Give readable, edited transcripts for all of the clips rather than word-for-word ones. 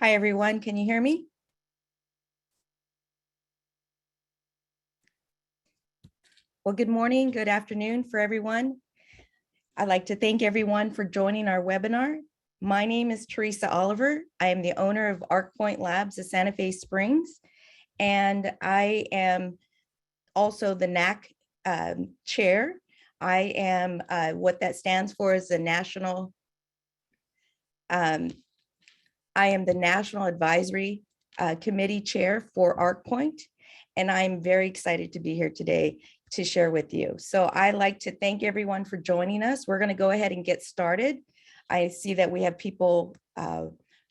Hi, everyone. Can you hear me? Well, good morning, good afternoon for everyone. I'd like to thank everyone for joining our webinar. My name is Teresa Oliver. I am the owner of ArcPoint Labs of Santa Fe Springs, and I am also the NAC chair. I am what that stands for is the National I am the National Advisory Committee Chair for ArcPoint, and I'm very excited to be here today to share with you. So I'd like to thank everyone for joining us. We're going to go ahead and get started. I see that we have people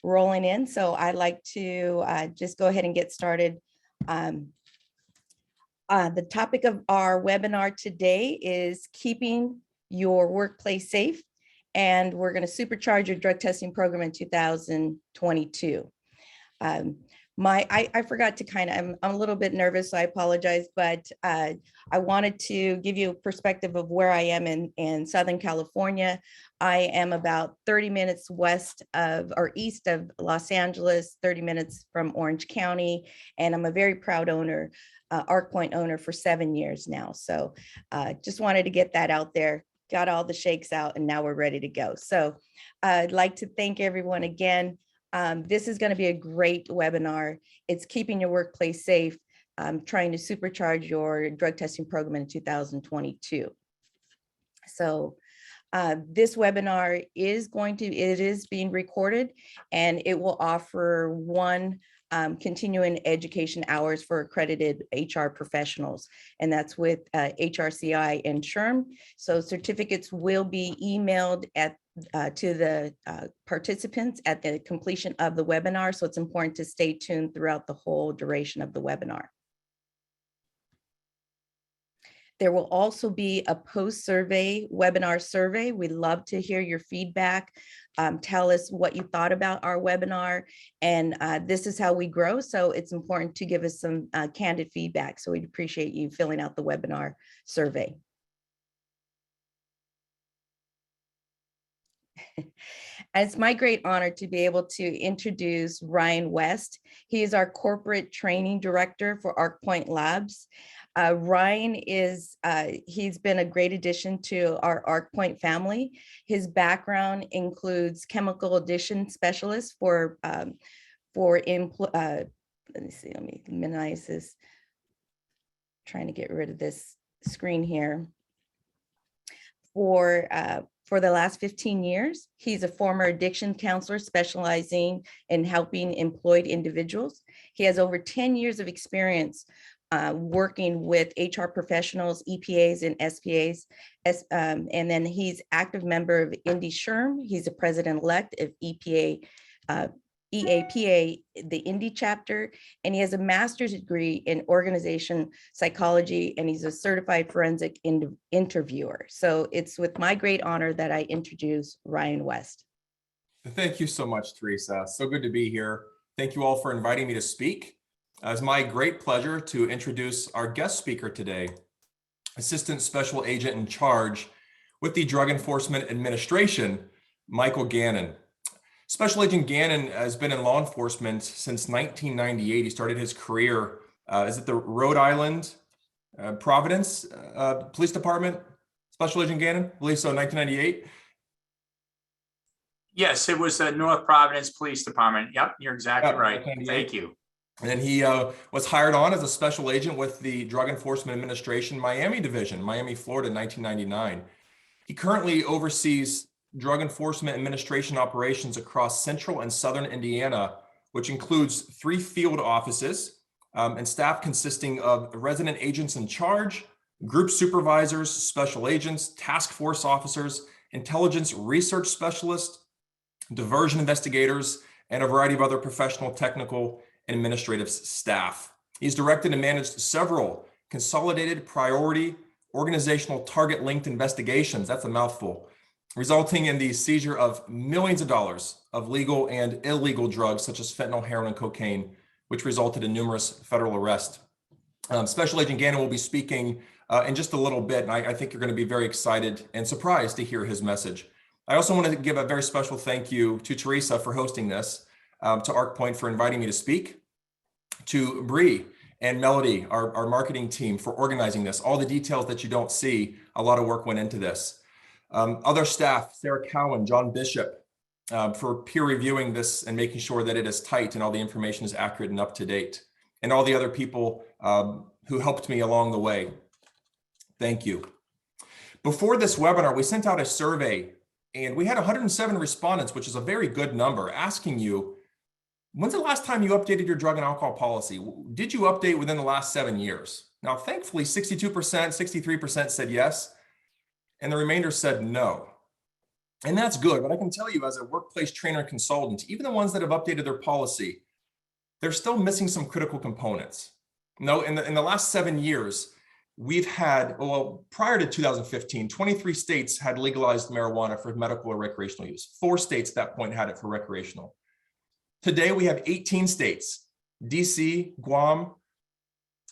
rolling in, so I'd like to just go ahead and get started. The topic of our webinar today is keeping your workplace safe, and we're going to supercharge your drug testing program in 2022. I forgot to I'm a little bit nervous, so I apologize, but I wanted to give you a perspective of where I am in Southern California. I am about 30 minutes west of or east of Los Angeles, 30 minutes from Orange County, and I'm a very proud owner, ArcPoint owner for 7 years now. So just wanted to get that out there. Got all the shakes out, and now we're ready to go. So I'd like to thank everyone again. This is going to be a great webinar. It's keeping your workplace safe, trying to supercharge your drug testing program in 2022. So this webinar is being recorded, and it will offer one continuing education hours for accredited HR professionals, and that's with HRCI and SHRM. So certificates will be emailed to the participants at the completion of the webinar. So it's important to stay tuned throughout the whole duration of the webinar. There will also be a post-survey webinar survey. We'd love to hear your feedback. Tell us what you thought about our webinar, and this is how we grow. So it's important to give us some candid feedback. So we'd appreciate you filling out the webinar survey. And it's my great honor to be able to introduce Ryan West. He is our corporate training director for ArcPoint Labs. Ryan he's been a great addition to our ArcPoint family. His background includes chemical addition specialist let me see, let me minimize this. Trying to get rid of this screen here. For the last 15 years, he's a former addiction counselor specializing in helping employed individuals. He has over 10 years of experience working with HR professionals, EPAs and SPAs. And then he's active member of Indy SHRM. He's a president-elect of EAPA, the Indy chapter, and he has a master's degree in organization psychology, and he's a certified forensic interviewer. So it's with my great honor that I introduce Ryan West. Thank you so much, Teresa. So good to be here. Thank you all for inviting me to speak. It's my great pleasure to introduce our guest speaker today, Assistant Special Agent in Charge with the Drug Enforcement Administration, Michael Gannon. Special Agent Gannon has been in law enforcement since 1998. He started his career is it the Rhode Island Providence Police Department? Special Agent Gannon, I believe so, 1998. Yes, it was the North Providence Police Department. Yep, you're exactly right. Thank you. And then he was hired on as a special agent with the Drug Enforcement Administration Miami Division, Miami, Florida, in 1999. He currently oversees Drug Enforcement Administration operations across central and southern Indiana, which includes 3 field offices and staff consisting of resident agents in charge, group supervisors, special agents, task force officers, intelligence research specialists, diversion investigators, and a variety of other professional, technical, and administrative staff. He's directed and managed several consolidated priority organizational target linked investigations, that's a mouthful, resulting in the seizure of millions of dollars of legal and illegal drugs such as fentanyl, heroin, and cocaine, which resulted in numerous federal arrests. Special Agent Gannon will be speaking in just a little bit, and I think you're going to be very excited and surprised to hear his message. I also want to give a very special thank you to Teresa for hosting this. to ArcPoint for inviting me to speak, to Bree and Melody, our marketing team, for organizing this. All the details that you don't see, a lot of work went into this. Other staff, Sarah Cowan, John Bishop, for peer reviewing this and making sure that it is tight and all the information is accurate and up to date. And all the other people who helped me along the way. Thank you. Before this webinar, we sent out a survey and we had 107 respondents, which is a very good number, asking you, when's the last time you updated your drug and alcohol policy? Did you update within the last 7 years? Now, thankfully, 62%, 63% said yes, and the remainder said no. And that's good, but I can tell you as a workplace trainer and consultant, even the ones that have updated their policy, they're still missing some critical components. No, in the last 7 years, we've had, well, prior to 2015, 23 states had legalized marijuana for medical or recreational use. 4 states at that point had it for recreational. Today, we have 18 states, DC, Guam,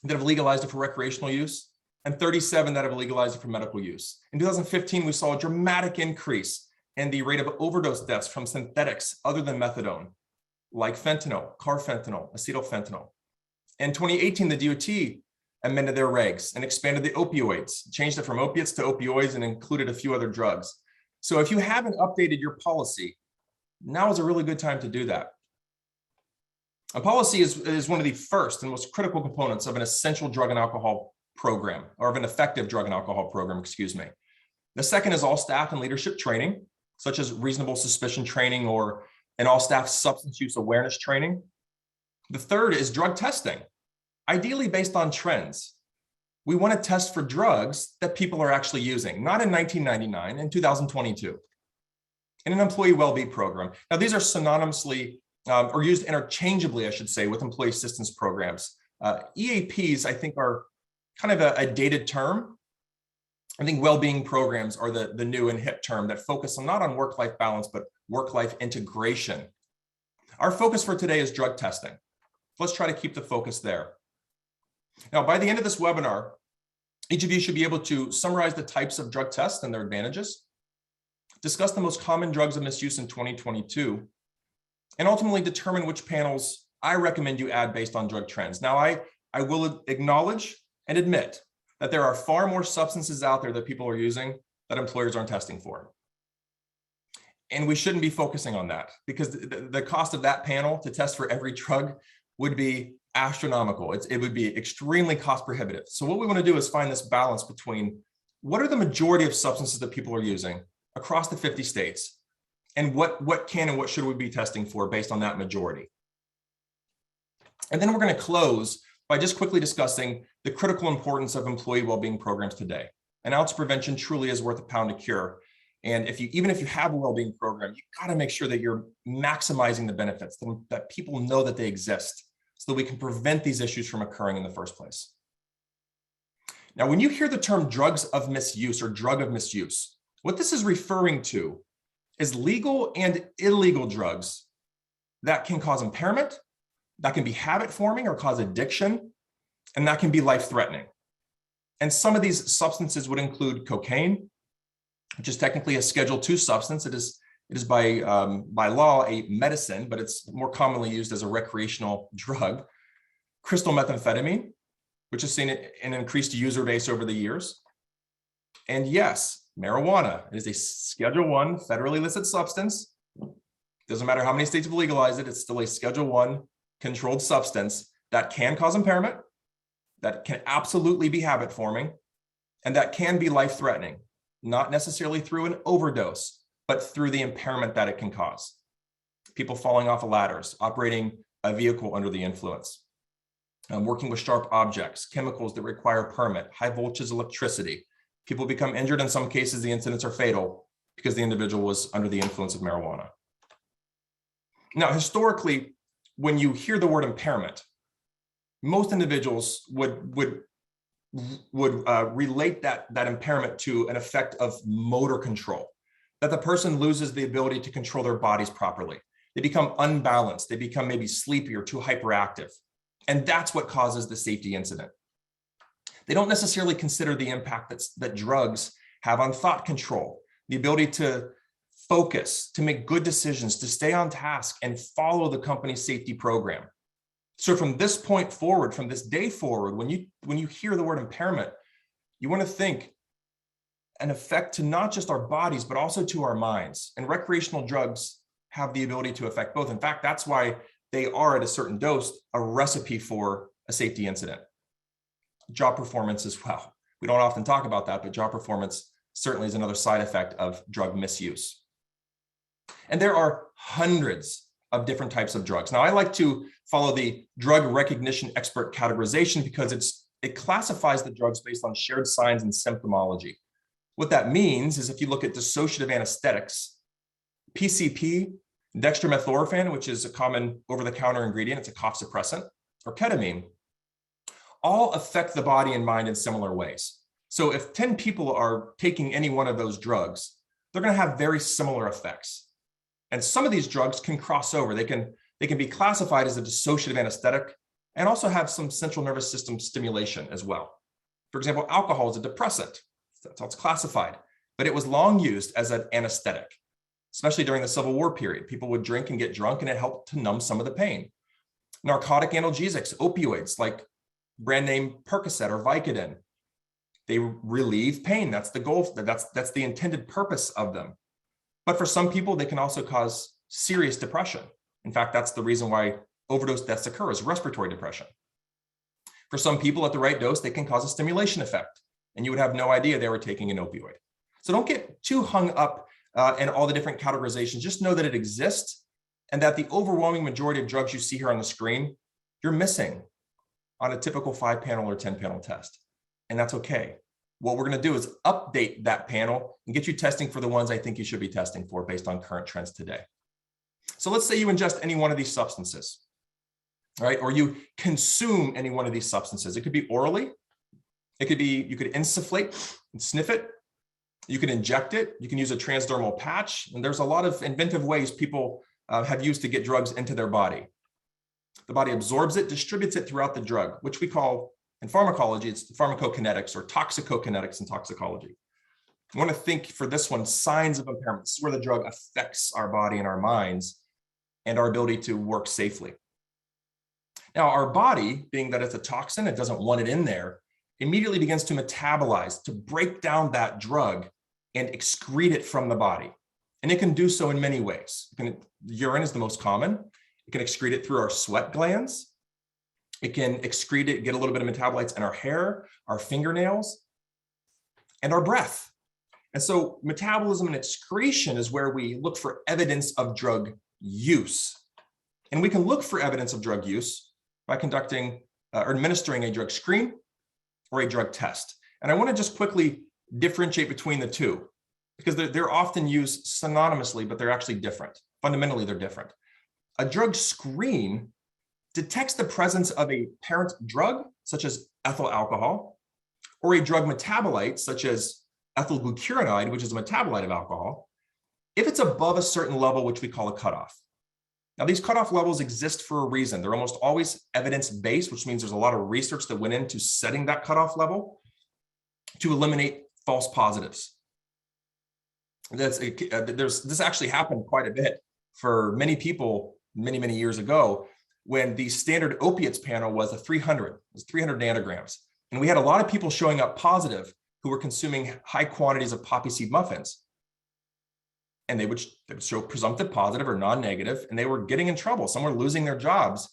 that have legalized it for recreational use, and 37 that have legalized it for medical use. In 2015, we saw a dramatic increase in the rate of overdose deaths from synthetics other than methadone, like fentanyl, carfentanil, acetylfentanyl. In 2018, the DOT amended their regs and expanded the opioids, changed it from opiates to opioids and included a few other drugs. So if you haven't updated your policy, now is a really good time to do that. A policy is one of the first and most critical components of an essential drug and alcohol program, or of an effective drug and alcohol program, excuse me. The second is all staff and leadership training, such as reasonable suspicion training or an all staff substance use awareness training. The third is drug testing, ideally based on trends. We want to test for drugs that people are actually using, not in 1999, in 2022. In an employee well-being program. Now, these are synonymously or used interchangeably, I should say, with employee assistance programs. EAPs, I think, are kind of a dated term. I think well-being programs are the new and hip term that focus not on work-life balance, but work-life integration. Our focus for today is drug testing. Let's try to keep the focus there. Now, by the end of this webinar, each of you should be able to summarize the types of drug tests and their advantages, discuss the most common drugs of misuse in 2022, and ultimately determine which panels I recommend you add based on drug trends. Now, I will acknowledge and admit that there are far more substances out there that people are using that employers aren't testing for. And we shouldn't be focusing on that because the cost of that panel to test for every drug would be astronomical. It would be extremely cost prohibitive. So what we want to do is find this balance between what are the majority of substances that people are using across the 50 states, and what can and what should we be testing for based on that majority. And then we're going to close by just quickly discussing the critical importance of employee well-being programs today. An ounce of prevention truly is worth a pound to cure. And even if you have a well-being program, you got to make sure that you're maximizing the benefits, that people know that they exist, so that we can prevent these issues from occurring in the first place. Now, when you hear the term drugs of misuse or drug of misuse, what this is referring to is legal and illegal drugs that can cause impairment, that can be habit forming or cause addiction, and that can be life-threatening. And some of these substances would include cocaine, which is technically a Schedule II substance. It is by law a medicine, but it's more commonly used as a recreational drug. Crystal methamphetamine, which has seen an increased user base over the years. And yes, marijuana is a Schedule I federally listed substance. Doesn't matter how many states have legalized it, it's still a Schedule I controlled substance that can cause impairment, that can absolutely be habit forming, and that can be life-threatening, not necessarily through an overdose, but through the impairment that it can cause. People falling off of ladders, operating a vehicle under the influence, working with sharp objects, chemicals that require a permit, high voltage electricity. People become injured. In some cases, the incidents are fatal because the individual was under the influence of marijuana. Now, historically, when you hear the word impairment, most individuals would relate that impairment to an effect of motor control, that the person loses the ability to control their bodies properly. They become unbalanced. They become maybe sleepy or too hyperactive. And that's what causes the safety incident. They don't necessarily consider the impact that drugs have on thought control, the ability to focus, to make good decisions, to stay on task and follow the company's safety program. So from this point forward, from this day forward, when you hear the word impairment, you want to think an effect to not just our bodies, but also to our minds. And recreational drugs have the ability to affect both. In fact, that's why they are at a certain dose, a recipe for a safety incident. Job performance as well. We don't often talk about that, but job performance certainly is another side effect of drug misuse. And there are hundreds of different types of drugs. Now, I like to follow the drug recognition expert categorization because it classifies the drugs based on shared signs and symptomology. What that means is if you look at dissociative anesthetics, PCP, dextromethorphan, which is a common over-the-counter ingredient, it's a cough suppressant, or ketamine, all affect the body and mind in similar ways. So if 10 people are taking any one of those drugs, they're going to have very similar effects. And some of these drugs can cross over. They can be classified as a dissociative anesthetic and also have some central nervous system stimulation as well. For example, alcohol is a depressant. That's how it's classified, but it was long used as an anesthetic, especially during the Civil War period. People would drink and get drunk and it helped to numb some of the pain. Narcotic analgesics, opioids like brand name Percocet or Vicodin, they relieve pain. That's the goal. That's the intended purpose of them. But for some people, they can also cause serious depression. In fact, that's the reason why overdose deaths occur, is respiratory depression. For some people at the right dose, they can cause a stimulation effect, and you would have no idea they were taking an opioid. So don't get too hung up in all the different categorizations. Just know that it exists and that the overwhelming majority of drugs you see here on the screen, you're missing on a typical 5-panel or 10-panel test. And that's okay. What we're going to do is update that panel and get you testing for the ones I think you should be testing for based on current trends today. So let's say you ingest any one of these substances, right? Or you consume any one of these substances. It could be orally. It could be, you could insufflate and sniff it. You can inject it. You can use a transdermal patch. And there's a lot of inventive ways people have used to get drugs into their body. The body absorbs it, distributes it throughout the drug, which we call, in pharmacology, it's pharmacokinetics or toxicokinetics in toxicology. I want to think for this one, signs of impairment. This is where the drug affects our body and our minds and our ability to work safely. Now, our body, being that it's a toxin, it doesn't want it in there, immediately begins to metabolize, to break down that drug and excrete it from the body. And it can do so in many ways. Urine is the most common. It can excrete it through our sweat glands. It can excrete it, get a little bit of metabolites in our hair, our fingernails, and our breath. And so metabolism and excretion is where we look for evidence of drug use. And we can look for evidence of drug use by conducting or administering a drug screen or a drug test. And I want to just quickly differentiate between the two because they're often used synonymously, but they're actually different. Fundamentally, they're different. A drug screen detects the presence of a parent drug, such as ethyl alcohol, or a drug metabolite, such as ethyl glucuronide, which is a metabolite of alcohol, if it's above a certain level, which we call a cutoff. Now, these cutoff levels exist for a reason. They're almost always evidence-based, which means there's a lot of research that went into setting that cutoff level to eliminate false positives. This actually happened quite a bit for many people many years ago when the standard opiates panel was 300 nanograms. And we had a lot of people showing up positive who were consuming high quantities of poppy seed muffins. And they would show presumptive positive or non-negative, and they were getting in trouble. Some were losing their jobs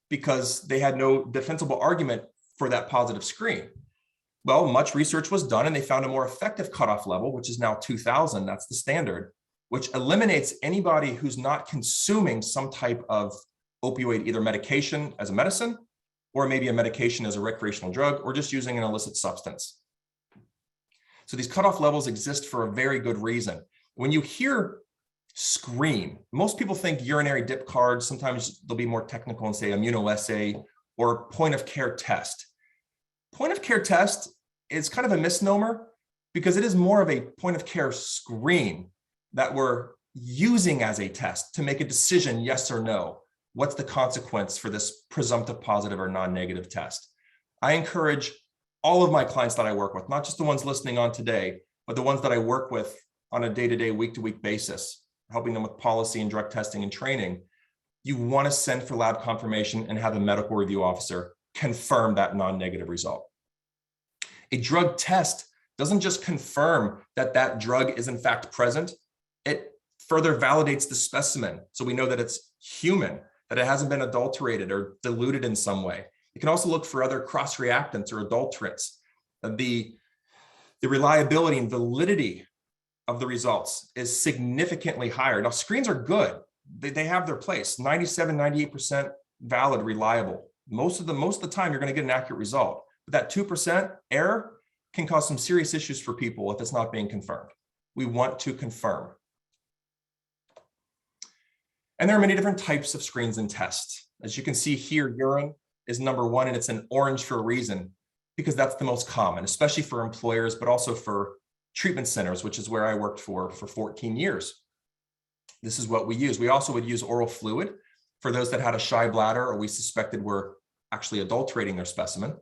because they had no defensible argument for that positive screen. Well, much research was done and they found a more effective cutoff level, which is now 2000, that's the standard, which eliminates anybody who's not consuming some type of opioid, either medication as a medicine, or maybe a medication as a recreational drug, or just using an illicit substance. So these cutoff levels exist for a very good reason. When you hear screen, most people think urinary dip cards. Sometimes they'll be more technical and say immunoassay or point of care test. Point of care test is kind of a misnomer because it is more of a point of care screen that we're using as a test to make a decision, yes or no. What's the consequence for this presumptive positive or non-negative test? I encourage all of my clients that I work with, not just the ones listening on today, but the ones that I work with on a day-to-day, week-to-week basis, helping them with policy and drug testing and training, you want to send for lab confirmation and have a medical review officer confirm that non-negative result. A drug test doesn't just confirm that that drug is in fact present, it further validates the specimen. So we know that it's human, that it hasn't been adulterated or diluted in some way. It can also look for other cross-reactants or adulterants. The reliability and validity of the results is significantly higher. Now, screens are good. They have their place, 97, 98% valid, reliable. Most of the time, you're going to get an accurate result. But that 2% error can cause some serious issues for people if it's not being confirmed. We want to confirm. And there are many different types of screens and tests. As you can see here, urine is number one, and it's in orange for a reason, because that's the most common, especially for employers, but also for treatment centers, which is where I worked for 14 years. This is what we use. We also would use oral fluid for those that had a shy bladder or we suspected were actually adulterating their specimen.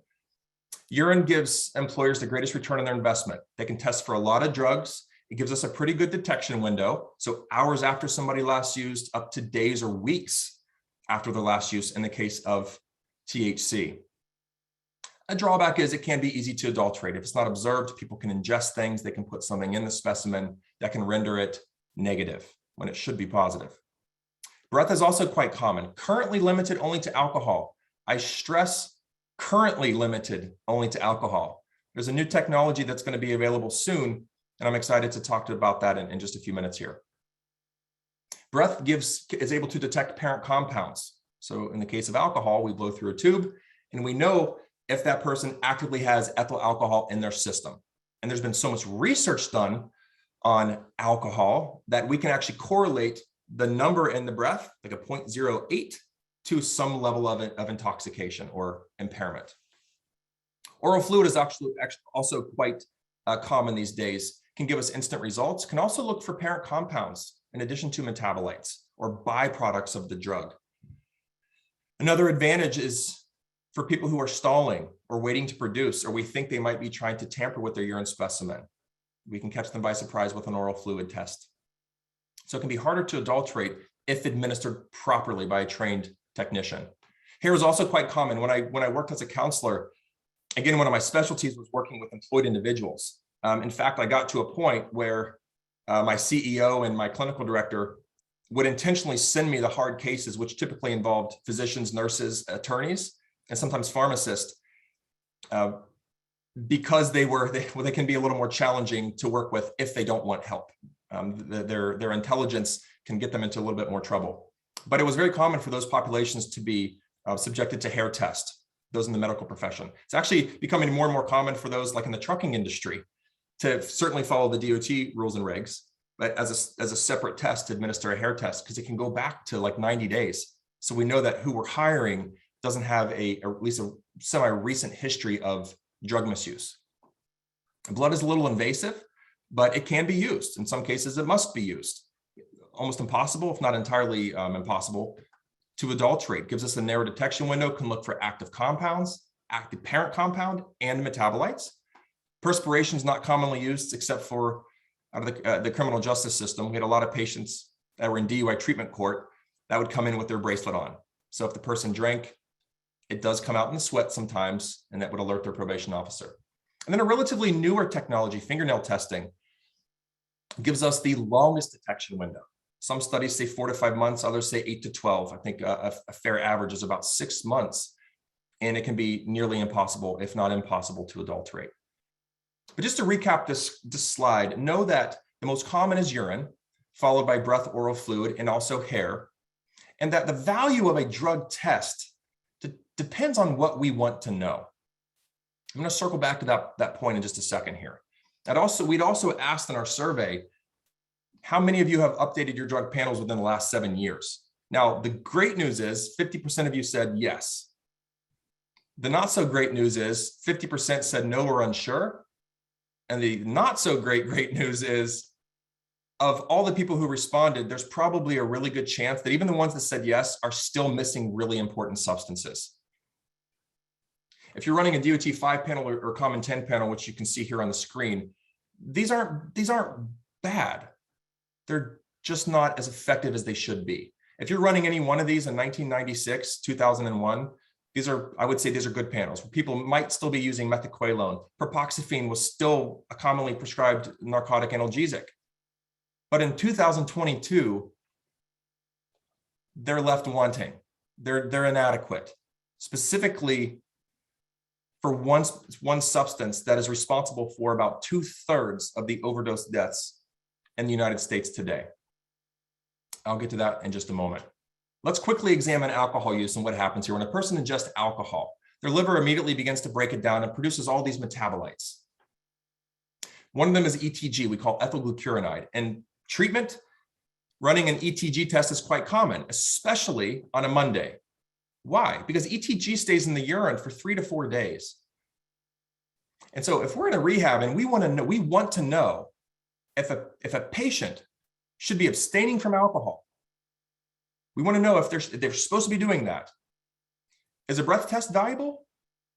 Urine gives employers the greatest return on their investment. They can test for a lot of drugs. It gives us a pretty good detection window. So hours after somebody last used, up to days or weeks after their last use in the case of THC. A drawback is it can be easy to adulterate. If it's not observed, people can ingest things. They can put something in the specimen that can render it negative when it should be positive. Breath is also quite common, currently limited only to alcohol. I stress currently limited only to alcohol. There's a new technology that's going to be available soon, and I'm excited to talk about that in just a few minutes here. Breath is able to detect parent compounds. So in the case of alcohol, we blow through a tube, and we know if that person actively has ethyl alcohol in their system. And there's been so much research done on alcohol that we can actually correlate the number in the breath, like a 0.08, to some level of intoxication or impairment. Oral fluid is actually also quite common these days, can give us instant results, can also look for parent compounds in addition to metabolites or byproducts of the drug. Another advantage is for people who are stalling or waiting to produce, or we think they might be trying to tamper with their urine specimen. We can catch them by surprise with an oral fluid test. So it can be harder to adulterate if administered properly by a trained technician. Hair is also quite common. When I worked as a counselor, again, one of my specialties was working with employed individuals. In fact, I got to a point where my CEO and my clinical director would intentionally send me the hard cases, which typically involved physicians, nurses, attorneys, and sometimes pharmacists, because they can be a little more challenging to work with if they don't want help. Their intelligence can get them into a little bit more trouble. But it was very common for those populations to be subjected to hair test, those in the medical profession. It's actually becoming more and more common for those like in the trucking industry to certainly follow the DOT rules and regs, but as a separate test to administer a hair test, because it can go back to like 90 days. So we know that who we're hiring doesn't have at least a semi-recent history of drug misuse. Blood is a little invasive, but it can be used. In some cases, it must be used. Almost impossible, if not entirely impossible, to adulterate. Gives us a narrow detection window, can look for active compounds, active parent compound, and metabolites. Perspiration is not commonly used except for out of the criminal justice system. We had a lot of patients that were in DUI treatment court that would come in with their bracelet on. So if the person drank, it does come out in the sweat sometimes, and that would alert their probation officer. And then a relatively newer technology, fingernail testing, gives us the longest detection window. Some studies say 4 to 5 months, others say 8 to 12. I think a fair average is about 6 months, and it can be nearly impossible, if not impossible, to adulterate. But just to recap this slide, know that the most common is urine, followed by breath, oral fluid, and also hair, and that the value of a drug test depends on what we want to know. I'm going to circle back to that point in just a second here. We'd also asked in our survey, how many of you have updated your drug panels within the last 7 years? Now, the great news is 50% of you said yes. The not so great news is 50% said no or unsure. And the not so great news is of all the people who responded, there's probably a really good chance that even the ones that said yes are still missing really important substances. If you're running a DOT 5 panel or common 10 panel, which you can see here on the screen, these aren't bad. they're just not as effective as they should be. If you're running any one of these in 1996, 2001, I would say these are good panels. People might still be using methaqualone. Propoxyphene was still a commonly prescribed narcotic analgesic. But in 2022, they're left wanting. They're inadequate, specifically for one substance that is responsible for about 2/3 of the overdose deaths in the United States today. I'll get to that in just a moment. Let's quickly examine alcohol use and what happens here. When a person ingests alcohol, their liver immediately begins to break it down and produces all these metabolites. One of them is ETG, we call ethylglucuronide. And treatment, running an ETG test is quite common, especially on a Monday. Why? Because ETG stays in the urine for 3 to 4 days. And so if we're in a rehab and we want to know if a patient should be abstaining from alcohol, we want to know if they're supposed to be doing that. Is a breath test valuable?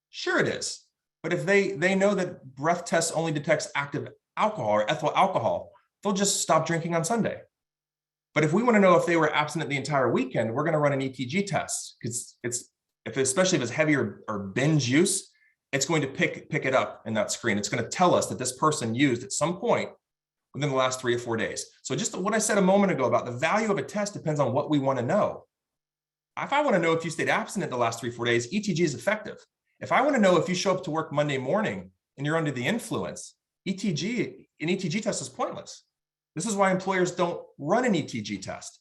Sure it is. But if they know that breath tests only detects active alcohol or ethyl alcohol, they'll just stop drinking on Sunday. But if we want to know if they were abstinent the entire weekend, we're going to run an ETG test, because especially if it's heavy or binge use, it's going to pick it up in that screen. It's going to tell us that this person used at some point within the last 3 or 4 days. So just what I said a moment ago about the value of a test depends on what we want to know. If I want to know if you stayed abstinent the last 3 or 4 days, ETG is effective. If I want to know if you show up to work Monday morning and you're under the influence, an ETG test is pointless. This is why employers don't run an ETG test.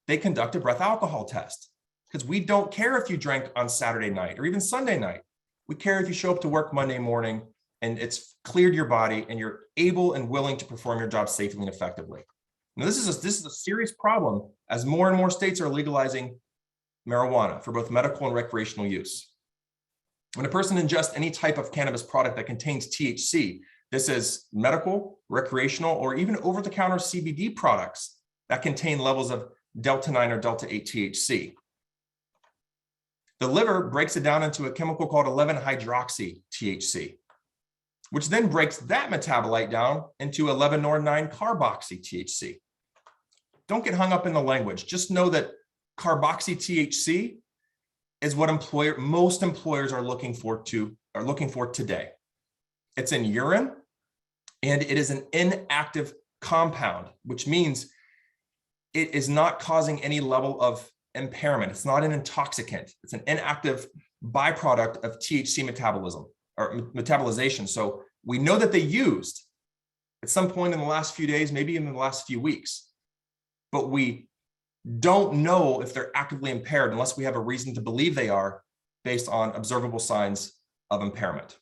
They conduct a breath alcohol test, because we don't care if you drank on Saturday night or even Sunday night. We care if you show up to work Monday morning and it's cleared your body and you're able and willing to perform your job safely and effectively. Now, this is a serious problem as more and more states are legalizing marijuana for both medical and recreational use. When a person ingests any type of cannabis product that contains THC, this is medical, recreational, or even over-the-counter CBD products that contain levels of Delta 9 or Delta 8 THC. The liver breaks it down into a chemical called 11-hydroxy THC, which then breaks that metabolite down into 11-nor-9-carboxy THC. Don't get hung up in the language. Just know that carboxy THC is what most employers are looking for today. It's in urine, and it is an inactive compound, which means it is not causing any level of impairment. It's not an intoxicant. It's an inactive byproduct of THC metabolism or metabolization. So we know that they used at some point in the last few days, maybe in the last few weeks, but we don't know if they're actively impaired unless we have a reason to believe they are based on observable signs of impairment.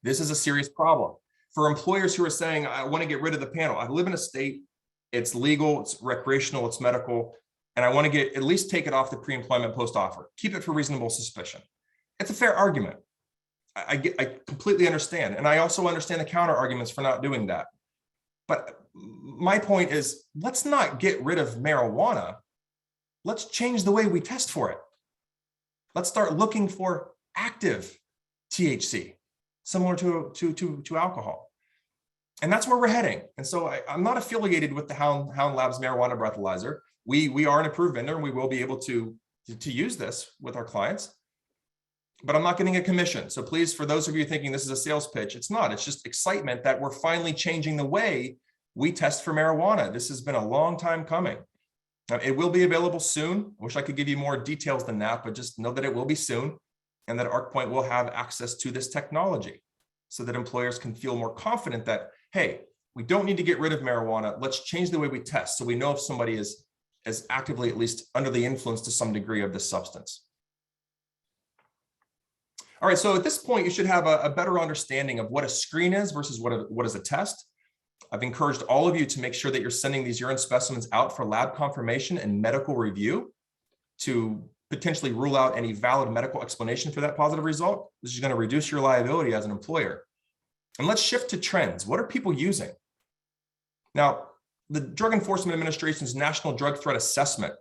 This is a serious problem. For employers who are saying, I want to get rid of the panel, I live in a state, it's legal, it's recreational, it's medical, and I want to at least take it off the pre-employment post-offer. Keep it for reasonable suspicion. It's a fair argument. I completely understand. And I also understand the counter arguments for not doing that. But my point is, let's not get rid of marijuana. Let's change the way we test for it. Let's start looking for active THC, similar to alcohol. And that's where we're heading. And so I'm not affiliated with the Hound Labs marijuana breathalyzer. We are an approved vendor and we will be able to use this with our clients, but I'm not getting a commission. So please, for those of you thinking this is a sales pitch, it's not. It's just excitement that we're finally changing the way we test for marijuana. This has been a long time coming. It will be available soon. I wish I could give you more details than that, but just know that it will be soon and that ArcPoint will have access to this technology so that employers can feel more confident that, hey, we don't need to get rid of marijuana. Let's change the way we test so we know if somebody is actively at least under the influence to some degree of this substance. All right, so at this point, you should have a better understanding of what a screen is versus what is a test. I've encouraged all of you to make sure that you're sending these urine specimens out for lab confirmation and medical review to potentially rule out any valid medical explanation for that positive result. This is going to reduce your liability as an employer. And let's shift to trends. What are people using? Now, the Drug Enforcement Administration's National Drug Threat Assessment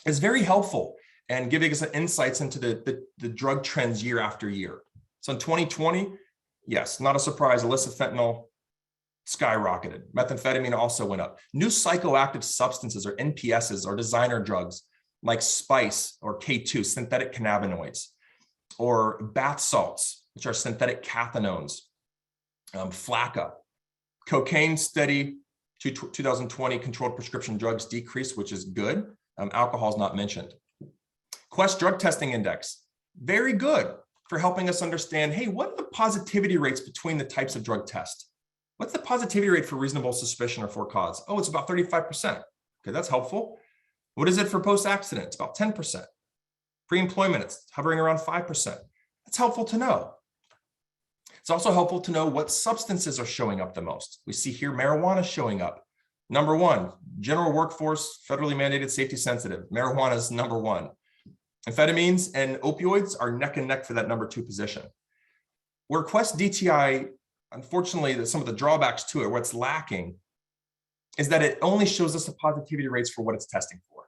is very helpful and giving us insights into the drug trends year after year. So in 2020, yes, not a surprise, illicit fentanyl skyrocketed. Methamphetamine also went up. New psychoactive substances, or NPSs, or designer drugs like spice or K2, synthetic cannabinoids, or bath salts, which are synthetic cathinones, flakka. Cocaine steady to 2020, controlled prescription drugs decreased, which is good. Alcohol is not mentioned. Quest Drug Testing Index, very good for helping us understand, hey, what are the positivity rates between the types of drug test? What's the positivity rate for reasonable suspicion or for cause? Oh, it's about 35%. Okay, that's helpful. What is it for post-accident? It's about 10%. Pre-employment, it's hovering around 5%. That's helpful to know. It's also helpful to know what substances are showing up the most. We see here marijuana showing up. Number one, general workforce, federally mandated, safety sensitive. Marijuana is number one. Amphetamines and opioids are neck and neck for that number two position. Where Quest DTI, unfortunately, some of the drawbacks to it, what's lacking, is that it only shows us the positivity rates for what it's testing for.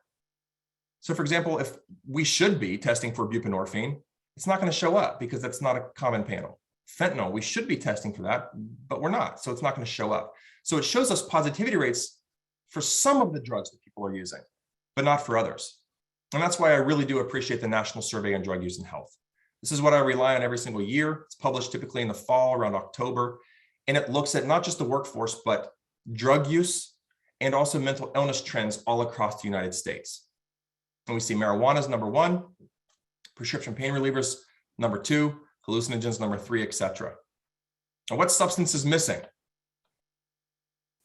So for example, if we should be testing for buprenorphine, it's not going to show up because that's not a common panel. Fentanyl, we should be testing for that, but we're not, so it's not going to show up. So it shows us positivity rates for some of the drugs that people are using, but not for others. And that's why I really do appreciate the National Survey on Drug Use and Health. This is what I rely on every single year. It's published typically in the fall, around October, and it looks at not just the workforce, but drug use and also mental illness trends all across the United States. And we see marijuana is number one, prescription pain relievers number two, hallucinogens number three, etc. Now, what substance is missing?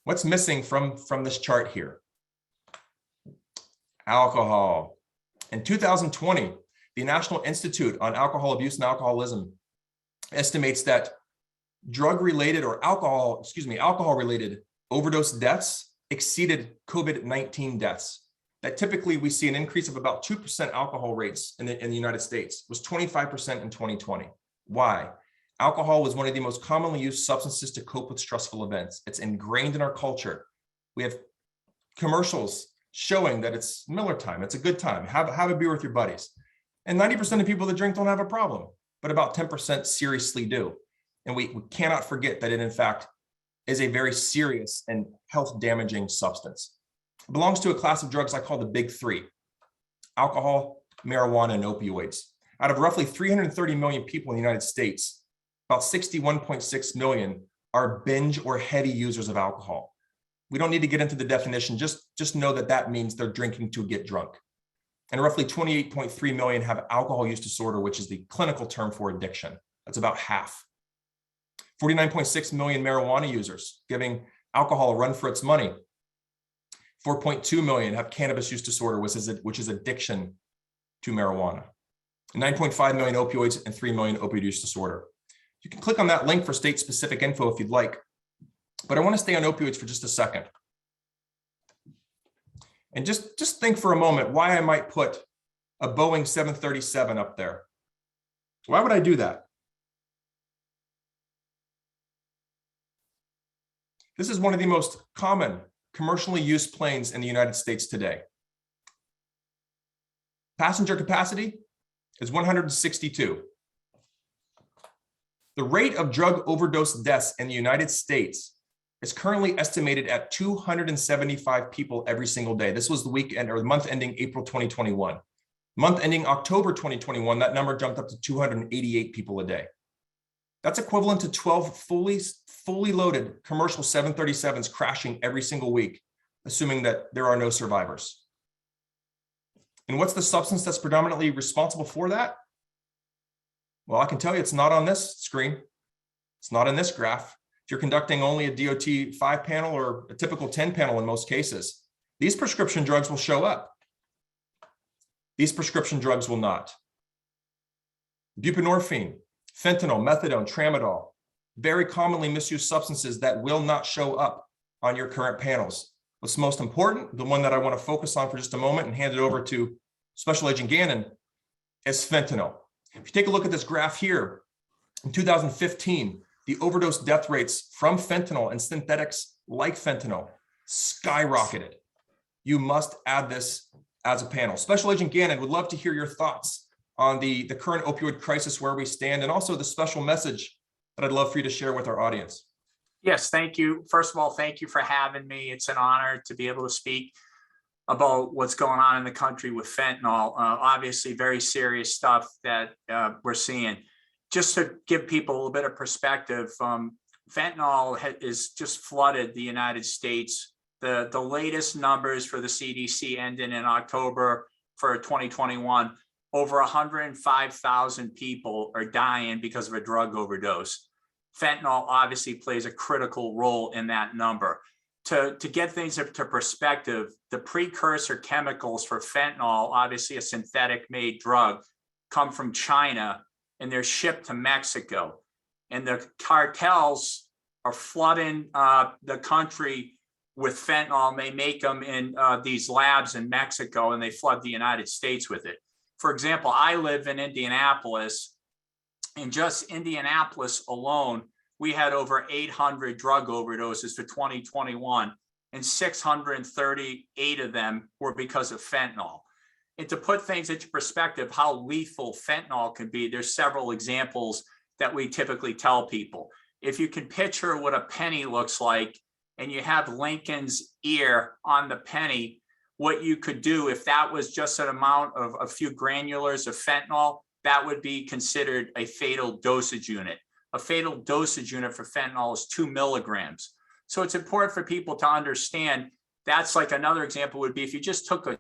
What's missing from this chart here? Alcohol. In 2020, the National Institute on Alcohol Abuse and Alcoholism estimates that drug-related or alcohol-related overdose deaths exceeded COVID-19 deaths. That typically we see an increase of about 2% alcohol rates in the United States. It was 25% in 2020. Why? Alcohol was one of the most commonly used substances to cope with stressful events. It's ingrained in our culture. We have commercials showing that it's Miller time. It's a good time. Have a beer with your buddies. And 90% of people that drink don't have a problem, but about 10% seriously do. And we cannot forget that it, in fact, is a very serious and health damaging substance. It belongs to a class of drugs I call the big three: alcohol, marijuana, and opioids. Out of roughly 330 million people in the United States, about 61.6 million are binge or heady users of alcohol. We don't need to get into the definition, just know that that means they're drinking to get drunk. And roughly 28.3 million have alcohol use disorder, which is the clinical term for addiction. That's about half. 49.6 million marijuana users, giving alcohol a run for its money. 4.2 million have cannabis use disorder, which is addiction to marijuana. 9.5 million opioids and 3 million opioid use disorder. You can click on that link for state-specific info if you'd like, but I want to stay on opioids for just a second. And just think for a moment why I might put a Boeing 737 up there. Why would I do that? This is one of the most common commercially used planes in the United States today. Passenger capacity is 162. The rate of drug overdose deaths in the United States is currently estimated at 275 people every single day. This was the weekend or the month ending April 2021. Month ending October 2021, that number jumped up to 288 people a day. That's equivalent to 12 fully loaded commercial 737s crashing every single week, assuming that there are no survivors. And what's the substance that's predominantly responsible for that? Well, I can tell you it's not on this screen. It's not in this graph. If you're conducting only a DOT 5 panel or a typical 10 panel in most cases, these prescription drugs will show up. These prescription drugs will not. Buprenorphine, fentanyl, methadone, tramadol, very commonly misused substances that will not show up on your current panels. What's most important, the one that I want to focus on for just a moment and hand it over to Special Agent Gannon, is fentanyl. If you take a look at this graph here, in 2015, the overdose death rates from fentanyl and synthetics like fentanyl skyrocketed. You must add this as a panel. Special Agent Gannon would love to hear your thoughts on the current opioid crisis, where we stand, and also the special message that I'd love for you to share with our audience. Yes, thank you. First of all, thank you for having me. It's an honor to be able to speak about what's going on in the country with fentanyl. Obviously, very serious stuff that we're seeing. Just to give people a little bit of perspective, fentanyl is just flooded the United States. The latest numbers for the CDC ending in October for 2021, over 105,000 people are dying because of a drug overdose. Fentanyl obviously plays a critical role in that number. To get things into perspective, the precursor chemicals for fentanyl, obviously a synthetic made drug, come from China and they're shipped to Mexico. And the cartels are flooding the country with fentanyl, and they make them in these labs in Mexico, and they flood the United States with it. For example, I live in Indianapolis. In just Indianapolis alone, we had over 800 drug overdoses for 2021, and 638 of them were because of fentanyl. And to put things into perspective, how lethal fentanyl can be, there's several examples that we typically tell people. If you can picture what a penny looks like, and you have Lincoln's ear on the penny, what you could do if that was just an amount of a few granulars of fentanyl, that would be considered a fatal dosage unit. A fatal dosage unit for fentanyl is 2 milligrams. So it's important for people to understand. That's like another example would be if you just took a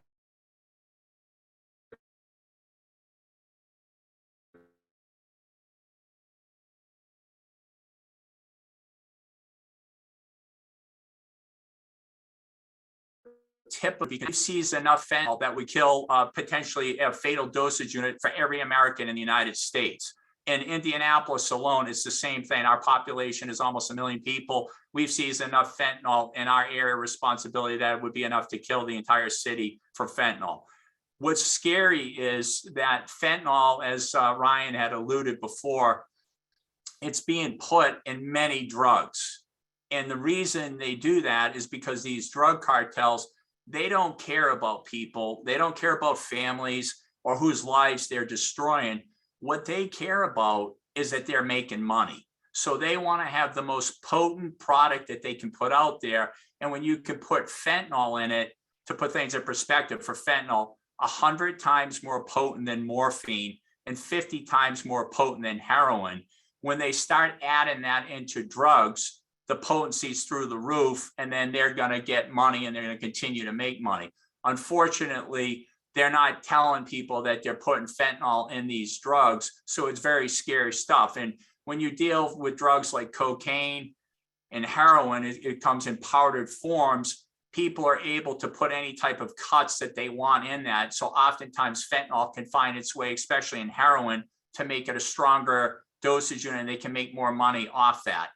tip of, because sees enough fentanyl that would kill potentially a fatal dosage unit for every American in the United States. In Indianapolis alone, it's the same thing. Our population is almost 1 million people. We've seized enough fentanyl in our area of responsibility that it would be enough to kill the entire city for fentanyl. What's scary is that fentanyl, as Ryan had alluded before, it's being put in many drugs. And the reason they do that is because these drug cartels, they don't care about people. They don't care about families or whose lives they're destroying. What they care about is that they're making money. So they want to have the most potent product that they can put out there. And when you can put fentanyl in it, to put things in perspective, for fentanyl, 100 times more potent than morphine and 50 times more potent than heroin. When they start adding that into drugs, the potency's through the roof, and then they're going to get money and they're going to continue to make money. Unfortunately, they're not telling people that they're putting fentanyl in these drugs. So it's very scary stuff. And when you deal with drugs like cocaine and heroin, it comes in powdered forms. People are able to put any type of cuts that they want in that. So oftentimes fentanyl can find its way, especially in heroin, to make it a stronger dosage unit, and they can make more money off that.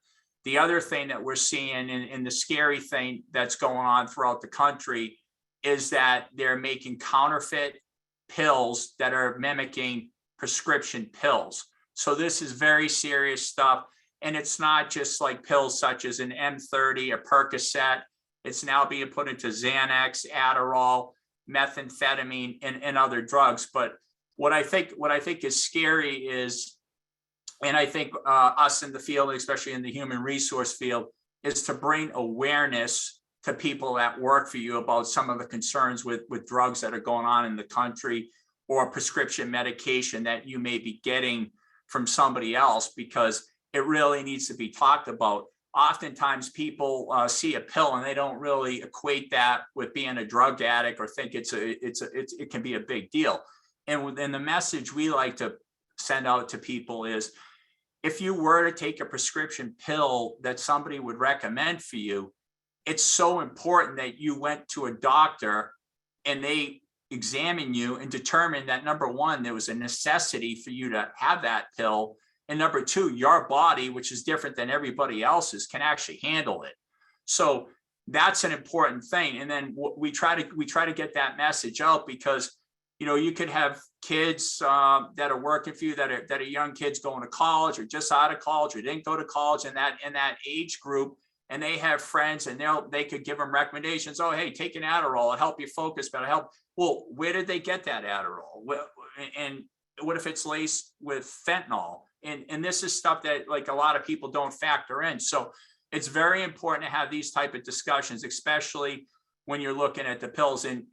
The other thing that we're seeing, and the scary thing that's going on throughout the country, is that they're making counterfeit pills that are mimicking prescription pills. So this is very serious stuff. And it's not just like pills such as an M30 or Percocet. It's now being put into Xanax, Adderall, methamphetamine, and other drugs. But what I think is scary is, and I think us in the field, especially in the human resource field, is to bring awareness to people that work for you about some of the concerns with drugs that are going on in the country, or prescription medication that you may be getting from somebody else, because it really needs to be talked about. Oftentimes people see a pill and they don't really equate that with being a drug addict, or think it can be a big deal. And within the message we like to send out to people is, if you were to take a prescription pill that somebody would recommend for you, it's so important that you went to a doctor and they examine you and determine that, number one, there was a necessity for you to have that pill. And number two, your body, which is different than everybody else's, can actually handle it. So that's an important thing. And then we try to get that message out, because you could have kids that are working for you, that are young kids going to college, or just out of college, or didn't go to college, in that age group, and they have friends, and they could give them recommendations. Oh, hey, take an Adderall, it'll help you focus, but it'll help. Well, where did they get that Adderall? And what if it's laced with fentanyl? And this is stuff that, like, a lot of people don't factor in. So it's very important to have these type of discussions, especially when you're looking at the pills. And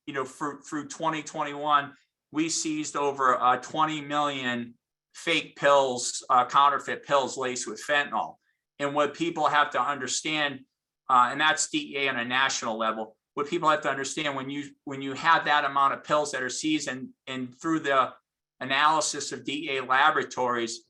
you know, through 2021, we seized over 20 million fake pills, counterfeit pills laced with fentanyl. And what people have to understand, and that's DEA on a national level, what people have to understand, when you have that amount of pills that are seized, and through the analysis of DEA laboratories,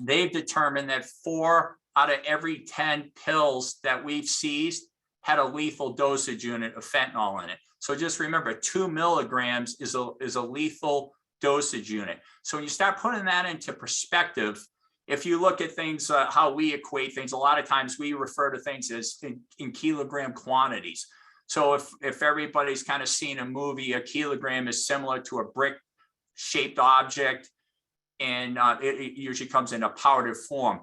they've determined that 4 out of every 10 pills that we've seized had a lethal dosage unit of fentanyl in it. So just remember, 2 milligrams is a lethal dosage unit. So when you start putting that into perspective, if you look at things, how we equate things, a lot of times we refer to things as in kilogram quantities. So if everybody's kind of seen a movie, a kilogram is similar to a brick shaped object, and it usually comes in a powdered form.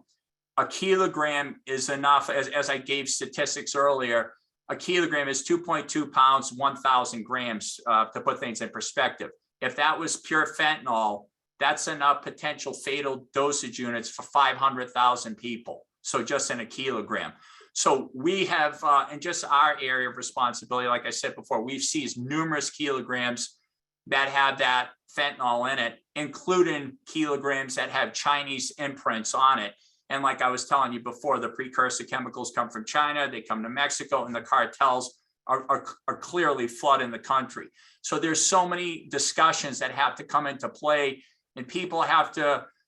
A kilogram is enough, as I gave statistics earlier, a kilogram is 2.2 pounds, 1,000 grams, to put things in perspective. If that was pure fentanyl, that's enough potential fatal dosage units for 500,000 people. So just in a kilogram. So we have, in just our area of responsibility, like I said before, we've seized numerous kilograms that have that fentanyl in it, including kilograms that have Chinese imprints on it. And like I was telling you before, the precursor chemicals come from China, they come to Mexico, and the cartels are clearly flooding the country. So there's so many discussions that have to come into play, and people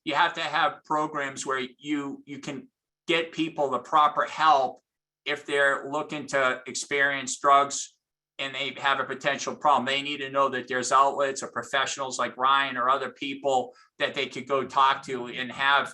you have to have programs where you can get people the proper help if they're looking to experience drugs and they have a potential problem. They need to know that there's outlets or professionals like Ryan or other people that they could go talk to and have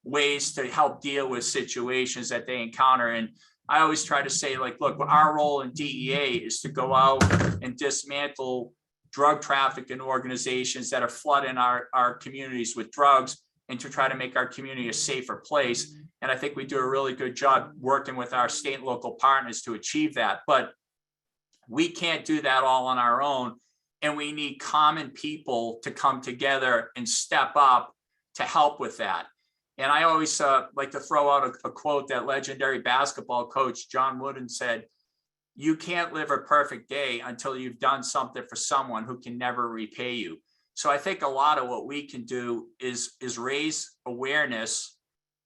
ways to help deal with situations that they encounter. And I always try to say, like, look, our role in DEA is to go out and dismantle drug trafficking organizations that are flooding our communities with drugs, and to try to make our community a safer place. And I think we do a really good job working with our state and local partners to achieve that. But we can't do that all on our own. And we need common people to come together and step up to help with that. And I always like to throw out a quote that legendary basketball coach John Wooden said: "You can't live a perfect day until you've done something for someone who can never repay you." So I think a lot of what we can do is raise awareness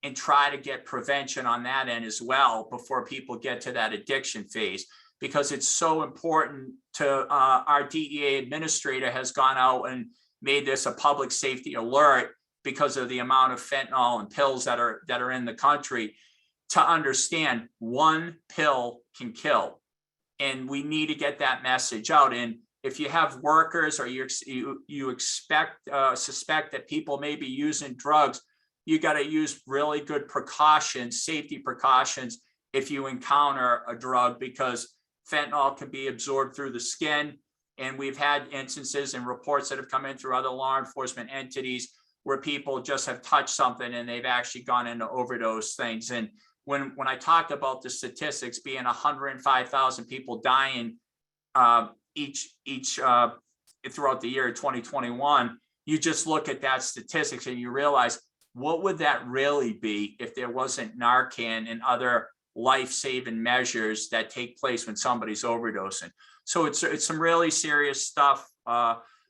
and try to get prevention on that end as well before people get to that addiction phase, because it's so important to our DEA administrator has gone out and made this a public safety alert because of the amount of fentanyl and pills that are in the country, to understand one pill can kill. And we need to get that message out. And if you have workers or you suspect that people may be using drugs, you got to use really good precautions, safety precautions, if you encounter a drug, because fentanyl can be absorbed through the skin. And we've had instances and reports that have come in through other law enforcement entities where people just have touched something and they've actually gone into overdose things. And when I talked about the statistics being 105,000 people dying each throughout the year 2021, you just look at that statistics and you realize, what would that really be if there wasn't Narcan and other life-saving measures that take place when somebody's overdosing? So it's some really serious stuff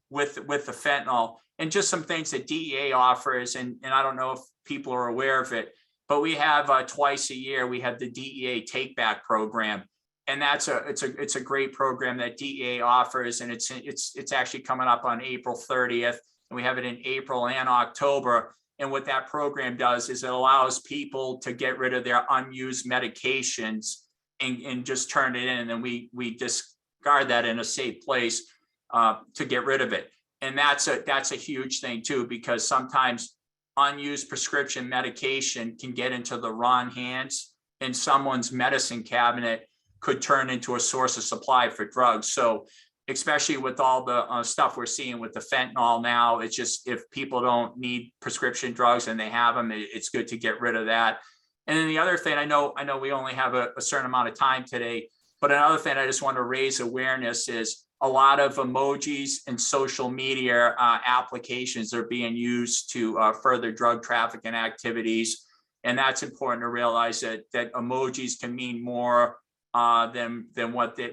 with the fentanyl, and just some things that DEA offers. And I don't know if people are aware of it, but we have twice a year, we have the DEA Take Back program. And it's a great program that DEA offers. And it's actually coming up on April 30th. And we have it in April and October. And what that program does is it allows people to get rid of their unused medications and just turn it in. And then we discard that in a safe place to get rid of it. And that's a huge thing too, because sometimes unused prescription medication can get into the wrong hands, and someone's medicine cabinet could turn into a source of supply for drugs. So especially with all the stuff we're seeing with the fentanyl now, it's just, if people don't need prescription drugs and they have them, it's good to get rid of that. And then the other thing, I know we only have a certain amount of time today, but another thing I just want to raise awareness is a lot of emojis and social media applications are being used to further drug trafficking activities. And that's important to realize that emojis can mean more than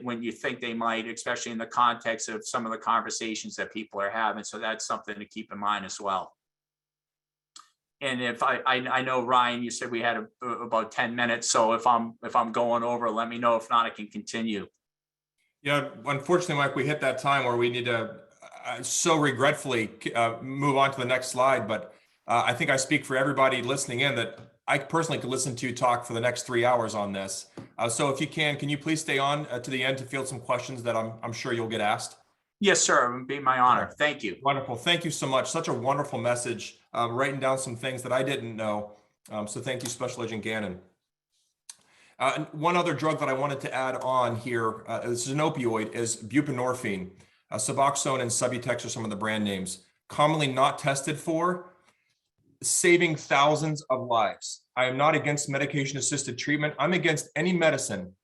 when you think they might, especially in the context of some of the conversations that people are having. So that's something to keep in mind as well. And if I know, Ryan, you said we had about 10 minutes. So if I'm going over, let me know. If not, I can continue. Yeah, unfortunately, Mike, we hit that time where we need to so regretfully move on to the next slide. But I think I speak for everybody listening in that I personally could listen to you talk for the next 3 hours on this. So if you can you please stay on to the end to field some questions that I'm sure you'll get asked? Yes, sir. It would be my honor. Thank you. Wonderful. Thank you so much. Such a wonderful message, writing down some things that I didn't know. So thank you, Special Agent Gannon. One other drug that I wanted to add on here, this is an opioid, is buprenorphine. Suboxone and Subutex are some of the brand names. Commonly not tested for, saving thousands of lives. I am not against medication-assisted treatment. I'm against any medicine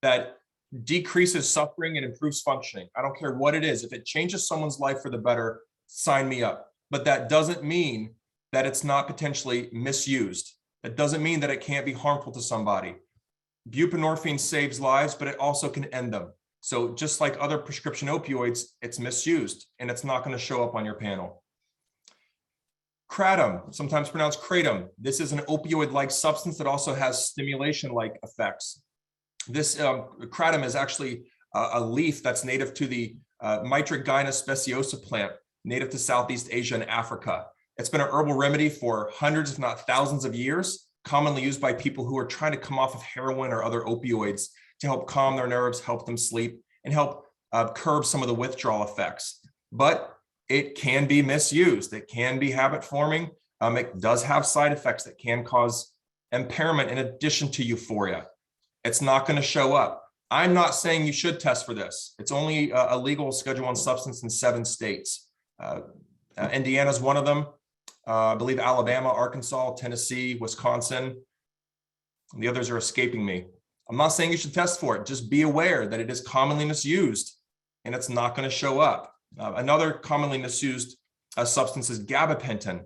that decreases suffering and improves functioning. I don't care what it is. If it changes someone's life for the better, sign me up. But that doesn't mean that it's not potentially misused. That doesn't mean that it can't be harmful to somebody. Buprenorphine saves lives, but it also can end them. So just like other prescription opioids, it's misused and it's not going to show up on your panel. Kratom, sometimes pronounced kratom. This is an opioid-like substance that also has stimulation-like effects. This kratom is actually a leaf that's native to the Mitragyna speciosa plant, native to Southeast Asia and Africa. It's been an herbal remedy for hundreds, if not thousands of years, commonly used by people who are trying to come off of heroin or other opioids to help calm their nerves, help them sleep, and help curb some of the withdrawal effects. But it can be misused. It can be habit forming. It does have side effects that can cause impairment in addition to euphoria. It's not going to show up. I'm not saying you should test for this. It's only a legal Schedule I substance in 7 states. Indiana is one of them. I believe Alabama, Arkansas, Tennessee, Wisconsin. And the others are escaping me. I'm not saying you should test for it. Just be aware that it is commonly misused and it's not going to show up. Another commonly misused substance is gabapentin,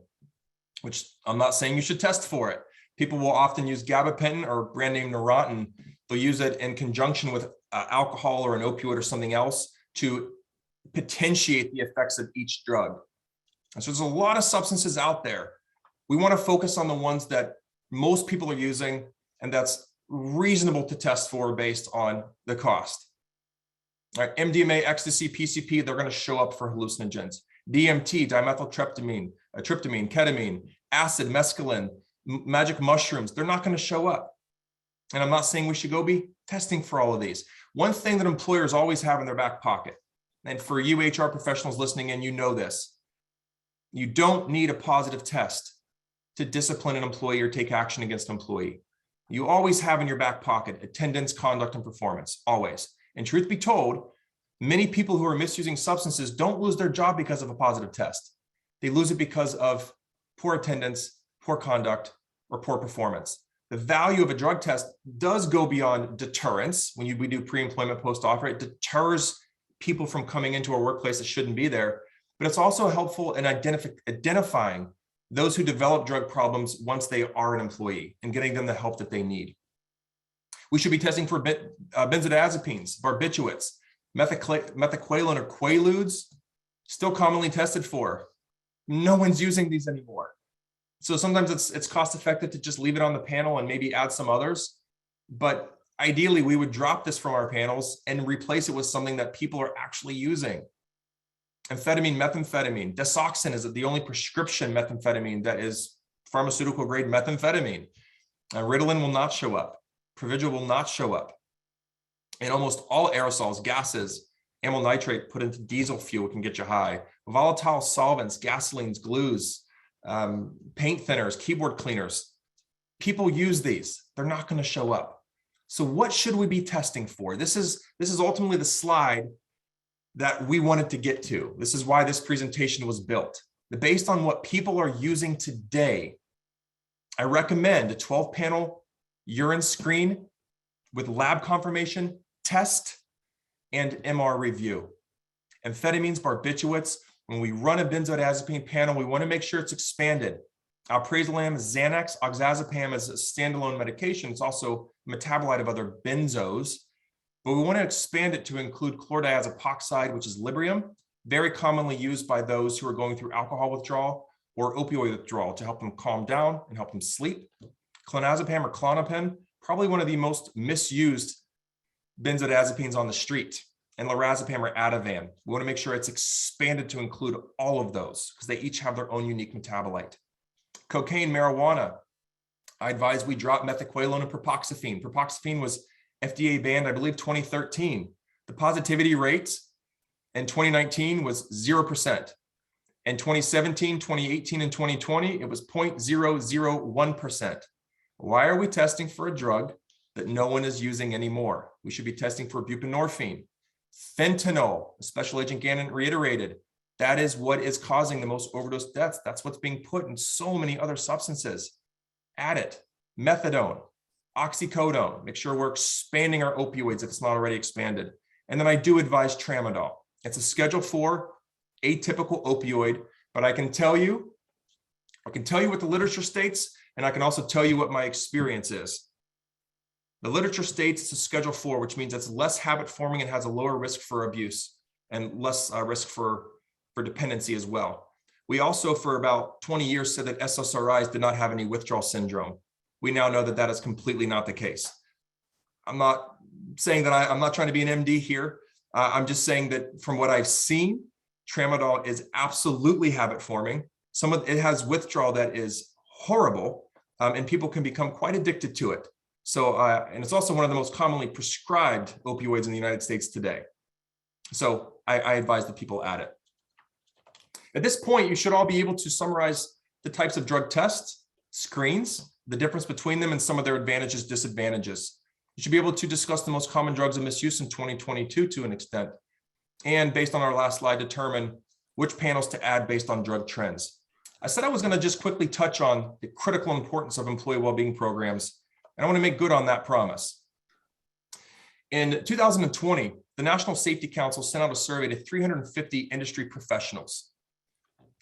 which I'm not saying you should test for it. People will often use gabapentin or brand name Neurontin. They'll use it in conjunction with alcohol or an opioid or something else to potentiate the effects of each drug. And so there's a lot of substances out there. We want to focus on the ones that most people are using and that's reasonable to test for based on the cost. All right, MDMA, ecstasy, PCP, they're going to show up for hallucinogens. DMT, dimethyltryptamine, tryptamine, ketamine, acid, mescaline, magic mushrooms, they're not going to show up. And I'm not saying we should go be testing for all of these. One thing that employers always have in their back pocket, and for you HR professionals listening in, you know this, you don't need a positive test to discipline an employee or take action against an employee. You always have in your back pocket attendance, conduct, and performance, always. And truth be told, many people who are misusing substances don't lose their job because of a positive test. They lose it because of poor attendance, poor conduct, or poor performance. The value of a drug test does go beyond deterrence. When we do pre-employment, post-offer, it deters people from coming into a workplace that shouldn't be there. But it's also helpful in identifying those who develop drug problems once they are an employee and getting them the help that they need. We should be testing for benzodiazepines, barbiturates, methaqualone or quaaludes, still commonly tested for. No one's using these anymore. So sometimes it's cost effective to just leave it on the panel and maybe add some others. But ideally, we would drop this from our panels and replace it with something that people are actually using. Amphetamine methamphetamine. Desoxyn is the only prescription methamphetamine that is pharmaceutical grade methamphetamine. Ritalin will not show up. Provigil will not show up. And almost all aerosols, gases, amyl nitrate put into diesel fuel can get you high. Volatile solvents, gasolines, glues, paint thinners, keyboard cleaners. People use these. They're not going to show up. So what should we be testing for? This is ultimately the slide that we wanted to get to. This is why this presentation was built. Based on what people are using today, I recommend a 12-panel urine screen with lab confirmation, test, and MR review. Amphetamines, barbiturates, when we run a benzodiazepine panel, we want to make sure it's expanded. Alprazolam, Xanax, oxazepam is a standalone medication. It's also a metabolite of other benzos, but we want to expand it to include chlordiazepoxide, which is Librium, very commonly used by those who are going through alcohol withdrawal or opioid withdrawal to help them calm down and help them sleep. Clonazepam or Klonopin, probably one of the most misused benzodiazepines on the street, and lorazepam or Ativan. We want to make sure it's expanded to include all of those because they each have their own unique metabolite. Cocaine, marijuana. I advise we drop methaqualone and propoxyphene. Propoxyphene was FDA banned, I believe, 2013. The positivity rate in 2019 was 0%. In 2017, 2018, and 2020, it was 0.001%. Why are we testing for a drug that no one is using anymore? We should be testing for buprenorphine. Fentanyl, Special Agent Gannon reiterated, that is what is causing the most overdose deaths. That's what's being put in so many other substances. Add it. Methadone, oxycodone. Make sure we're expanding our opioids if it's not already expanded. And then I do advise tramadol. It's a Schedule IV atypical opioid, but I can tell you what the literature states, and I can also tell you what my experience is. The literature states it's a Schedule IV, which means it's less habit forming and has a lower risk for abuse and less risk for dependency as well. We also, for about 20 years, said that SSRIs did not have any withdrawal syndrome. We now know that that is completely not the case. I'm not saying that I'm not trying to be an MD here. I'm just saying that from what I've seen, tramadol is absolutely habit forming. It has withdrawal that is horrible, and people can become quite addicted to it. So, and it's also one of the most commonly prescribed opioids in the United States today. So I advise that people add it. At this point, you should all be able to summarize the types of drug tests, screens, the difference between them, and some of their advantages, disadvantages. You should be able to discuss the most common drugs of misuse in 2022 to an extent. And based on our last slide, determine which panels to add based on drug trends. I said I was going to just quickly touch on the critical importance of employee well-being programs, and I want to make good on that promise. In 2020, the National Safety Council sent out a survey to 350 industry professionals.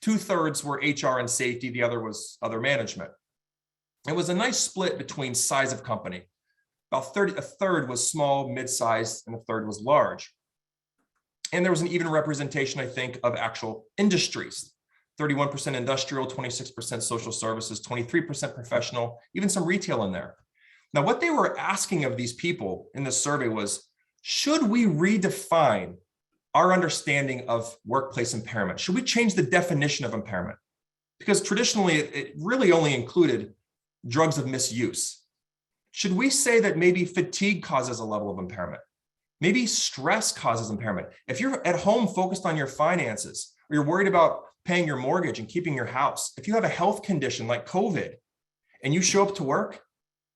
2/3 were HR and safety, the other was other management. It was a nice split between size of company. About a third was small, mid-sized, and a third was large. And there was an even representation, I think, of actual industries. 31% industrial, 26% social services, 23% professional, even some retail in there. Now, what they were asking of these people in this survey was, should we redefine our understanding of workplace impairment? Should we change the definition of impairment? Because traditionally, it really only included drugs of misuse. Should we say that maybe fatigue causes a level of impairment? Maybe stress causes impairment. If you're at home focused on your finances, or you're worried about paying your mortgage and keeping your house, if you have a health condition like COVID and you show up to work,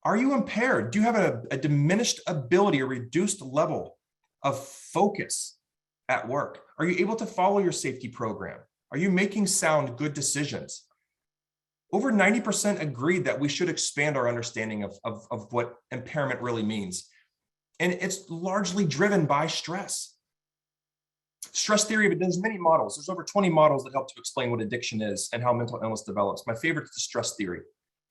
are you impaired? Do you have a diminished ability or reduced level of focus at work? Are you able to follow your safety program? Are you making sound, good decisions? Over 90% agreed that we should expand our understanding of what impairment really means. And it's largely driven by stress. Stress theory, but there's many models. There's over 20 models that help to explain what addiction is and how mental illness develops. My favorite is the stress theory,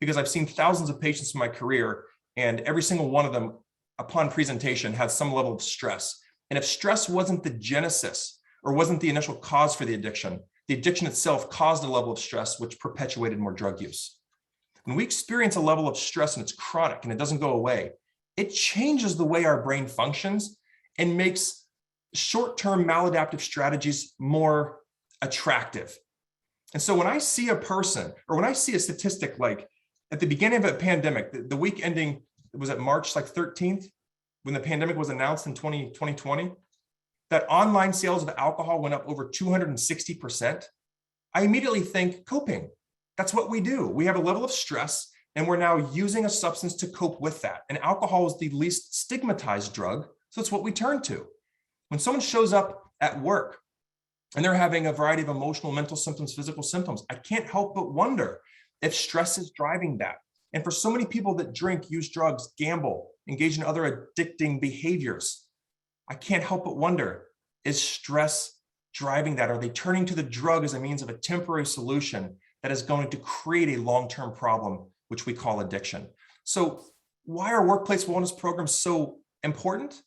because I've seen thousands of patients in my career, and every single one of them, upon presentation, has some level of stress. And if stress wasn't the genesis or wasn't the initial cause for the addiction itself caused a level of stress, which perpetuated more drug use. When we experience a level of stress and it's chronic and it doesn't go away, it changes the way our brain functions and makes short-term maladaptive strategies more attractive. And so when I see a person, or when I see a statistic like at the beginning of a pandemic, the week ending, was it March 13th, when the pandemic was announced in 2020, that online sales of alcohol went up over 260%, I immediately think coping. That's what we do. We have a level of stress, and we're now using a substance to cope with that. And alcohol is the least stigmatized drug, so it's what we turn to. When someone shows up at work and they're having a variety of emotional, mental symptoms, physical symptoms, I can't help but wonder if stress is driving that. And for so many people that drink, use drugs, gamble, engage in other addicting behaviors, I can't help but wonder, is stress driving that? Are they turning to the drug as a means of a temporary solution that is going to create a long-term problem, which we call addiction. So why are workplace wellness programs so important?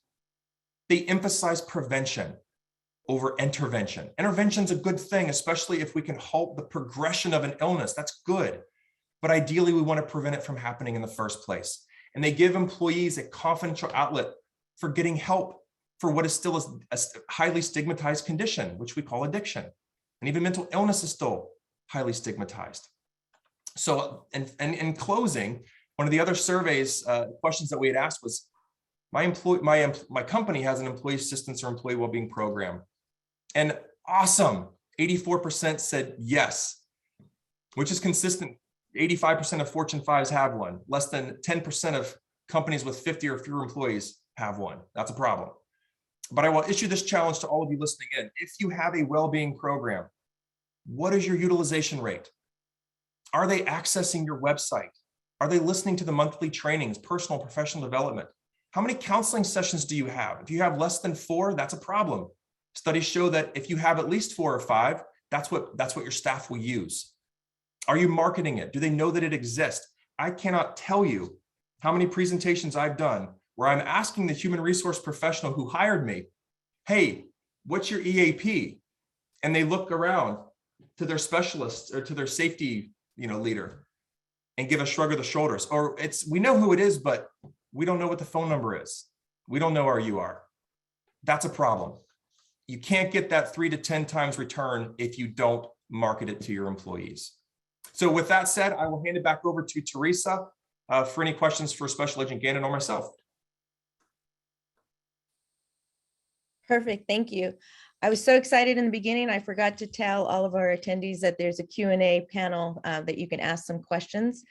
They emphasize prevention over intervention. Intervention is a good thing, especially if we can halt the progression of an illness. That's good. But ideally, we want to prevent it from happening in the first place. And they give employees a confidential outlet for getting help for what is still a highly stigmatized condition, which we call addiction. And even mental illness is still highly stigmatized. So, and in closing, one of the other surveys, questions that we had asked was, my company has an employee assistance or employee well-being program. And awesome, 84% said yes, which is consistent. 85% of Fortune 5s have one. Less than 10% of companies with 50 or fewer employees have one. That's a problem. But I will issue this challenge to all of you listening in. If you have a well-being program, what is your utilization rate? Are they accessing your website? Are they listening to the monthly trainings, personal and professional development? How many counseling sessions do you have? If you have less than 4, that's a problem. Studies show that if you have at least 4 or 5, that's what your staff will use. Are you marketing it? Do they know that it exists? I cannot tell you how many presentations I've done where I'm asking the human resource professional who hired me, hey, what's your EAP? And they look around to their specialist or to their safety, leader and give a shrug of the shoulders. Or we know who it is, but we don't know what the phone number is. We don't know our UR. That's a problem. You can't get that 3 to 10 times return if you don't market it to your employees. So with that said, I will hand it back over to Teresa for any questions for Special Agent Gannon or myself. Perfect, thank you. I was so excited in the beginning, I forgot to tell all of our attendees that there's a Q&A panel that you can ask some questions.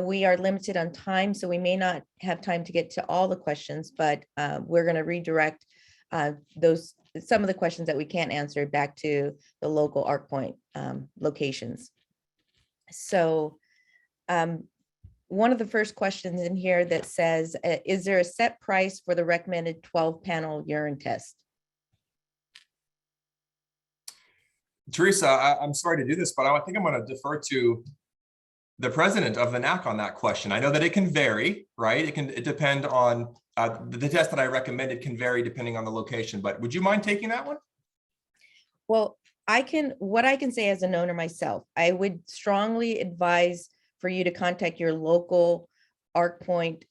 We are limited on time, so we may not have time to get to all the questions, but we're going to redirect some of the questions that we can't answer back to the local ArcPoint locations. So one of the first questions in here that says, is there a set price for the recommended 12-panel urine test? Teresa, I'm sorry to do this, but I think I'm going to defer to the president of the NAC on that question. I know that it can vary, right? It depend on the test that I recommended can vary depending on the location, but would you mind taking that one? Well, what I can say as an owner myself, I would strongly advise for you to contact your local ArcPoint